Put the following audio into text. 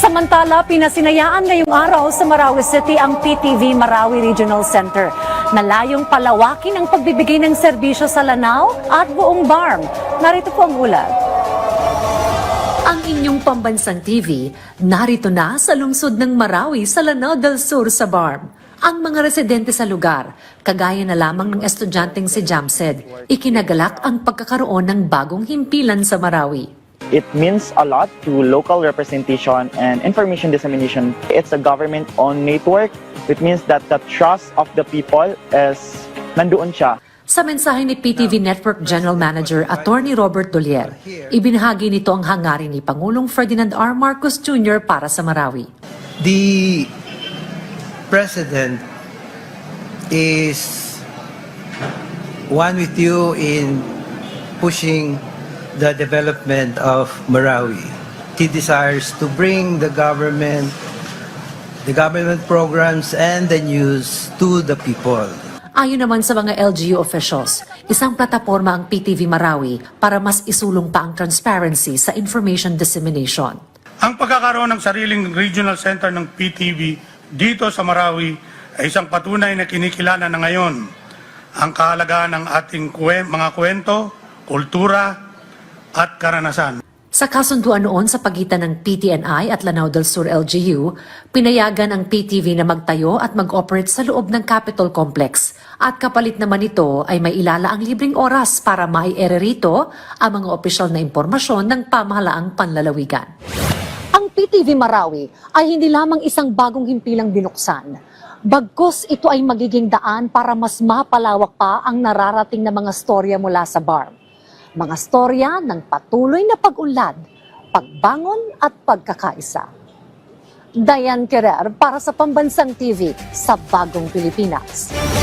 Samantala, pinasinayaan ngayong araw sa Marawi City ang PTV Marawi Regional Center na layong palawakin ang pagbibigay ng serbisyo sa Lanao at buong BARM. Narito po ang ulat. Ang inyong pambansang TV, narito na sa lungsod ng Marawi sa Lanao del Sur sa BARM. Ang mga residente sa lugar, kagaya na lamang ng estudyanteng si Jamsed, ikinagalak ang pagkakaroon ng bagong himpilan sa Marawi. It means a lot to local representation and information dissemination. It's a government-owned network, which means that the trust of the people is nandoon siya. Sa mensahe ni PTV Network General Manager Attorney Robert Dolier, ibinahagi nito ang hangarin ni Pangulong Ferdinand R. Marcos Jr. para sa Marawi. The President is one with you in pushing the development of Marawi. He desires to bring the government programs and the news to the people. Ayon naman sa mga LGU officials, isang plataporma ang PTV Marawi para mas isulong pa ang transparency sa information dissemination. Ang pagkakaroon ng sariling regional center ng PTV dito sa Marawi ay isang patunay na kinikilala na ngayon ang kahalagahan ng ating mga kwento, kultura, at karanasan. Sa kasunduan noon sa pagitan ng PTNI at Lanao del Sur LGU, pinayagan ang PTV na magtayo at mag-operate sa loob ng Capitol Complex. At kapalit naman ito ay may ilalaang libreng oras para mai-ere rito ang mga opisyal na impormasyon ng pamahalaang panlalawigan. Ang PTV Marawi ay hindi lamang isang bagong himpilang binuksan. Bagkus ito ay magiging daan para mas mapalawak pa ang nararating na mga storya mula sa BARM. Mga storya ng patuloy na pag-unlad, pagbangon at pagkakaisa. Diane Querer para sa Pambansang TV sa Bagong Pilipinas.